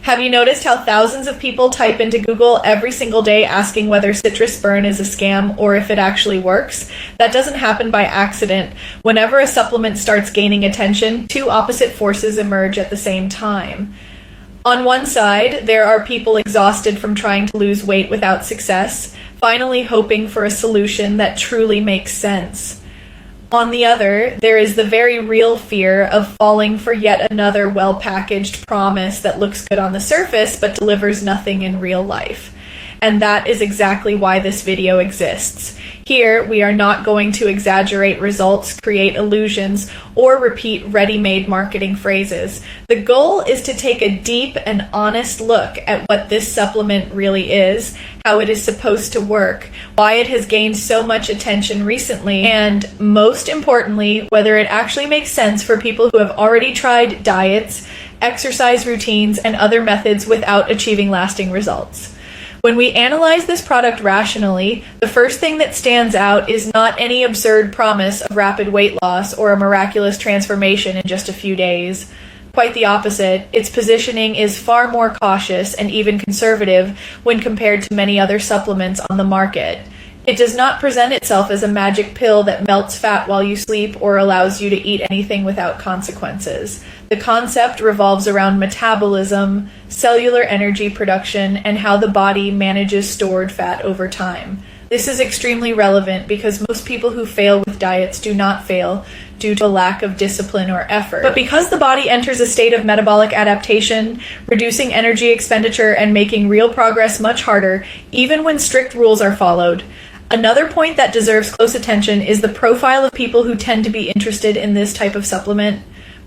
Have you noticed how thousands of people type into Google every single day asking whether citrus burn is a scam or if it actually works? That doesn't happen by accident. Whenever a supplement starts gaining attention, two opposite forces emerge at the same time. On one side, there are people exhausted from trying to lose weight without success, finally hoping for a solution that truly makes sense. On the other, there is the very real fear of falling for yet another well-packaged promise that looks good on the surface but delivers nothing in real life. And that is exactly why this video exists. Here, we are not going to exaggerate results, create illusions, or repeat ready-made marketing phrases. The goal is to take a deep and honest look at what this supplement really is, how it is supposed to work, why it has gained so much attention recently, and most importantly, whether it actually makes sense for people who have already tried diets, exercise routines, and other methods without achieving lasting results. When we analyze this product rationally, the first thing that stands out is not any absurd promise of rapid weight loss or a miraculous transformation in just a few days. Quite the opposite, its positioning is far more cautious and even conservative when compared to many other supplements on the market. It does not present itself as a magic pill that melts fat while you sleep or allows you to eat anything without consequences. The concept revolves around metabolism, cellular energy production, and how the body manages stored fat over time. This is extremely relevant because most people who fail with diets do not fail due to a lack of discipline or effort. But because the body enters a state of metabolic adaptation, reducing energy expenditure and making real progress much harder, even when strict rules are followed. Another point that deserves close attention is the profile of people who tend to be interested in this type of supplement.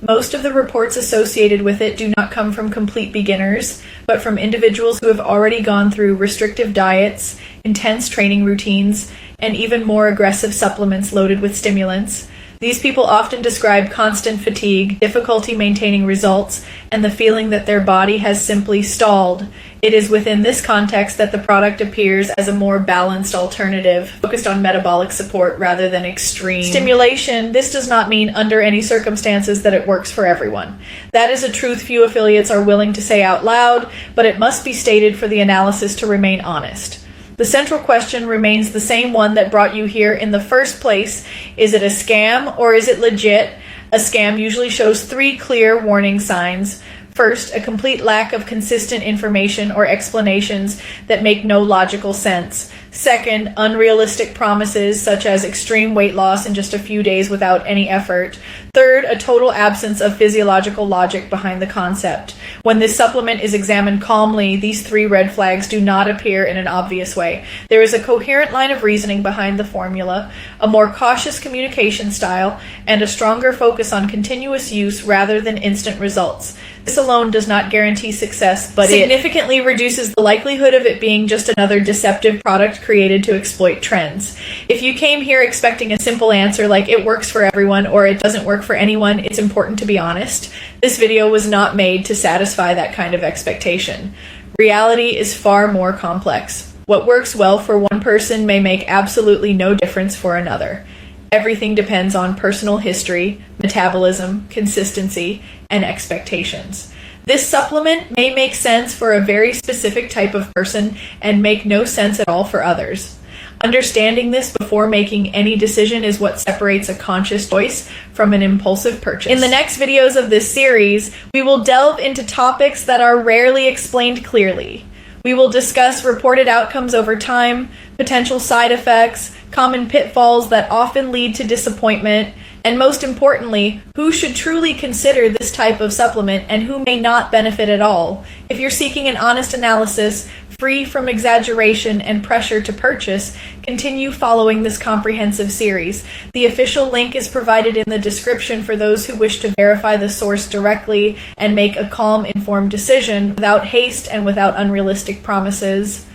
Most of the reports associated with it do not come from complete beginners, but from individuals who have already gone through restrictive diets, intense training routines, and even more aggressive supplements loaded with stimulants. These people often describe constant fatigue, difficulty maintaining results, and the feeling that their body has simply stalled. It is within this context that the product appears as a more balanced alternative, focused on metabolic support rather than extreme stimulation. This does not mean under any circumstances that it works for everyone. That is a truth few affiliates are willing to say out loud, but it must be stated for the analysis to remain honest. The central question remains the same one that brought you here in the first place. Is it a scam or is it legit? A scam usually shows three clear warning signs. First, a complete lack of consistent information or explanations that make no logical sense. Second, unrealistic promises such as extreme weight loss in just a few days without any effort. Third, a total absence of physiological logic behind the concept. When this supplement is examined calmly, these three red flags do not appear in an obvious way. There is a coherent line of reasoning behind the formula, a more cautious communication style, and a stronger focus on continuous use rather than instant results. This alone does not guarantee success, but it significantly reduces the likelihood of it being just another deceptive product created to exploit trends. If you came here expecting a simple answer like it works for everyone or it doesn't work for anyone, it's important to be honest. This video was not made to satisfy that kind of expectation. Reality is far more complex. What works well for one person may make absolutely no difference for another. Everything depends on personal history, metabolism, consistency, and expectations. This supplement may make sense for a very specific type of person and make no sense at all for others. Understanding this before making any decision is what separates a conscious choice from an impulsive purchase. In the next videos of this series, we will delve into topics that are rarely explained clearly. We will discuss reported outcomes over time, potential side effects, common pitfalls that often lead to disappointment, and most importantly, who should truly consider this type of supplement and who may not benefit at all. If you're seeking an honest analysis, free from exaggeration and pressure to purchase, continue following this comprehensive series. The official link is provided in the description for those who wish to verify the source directly and make a calm, informed decision without haste and without unrealistic promises.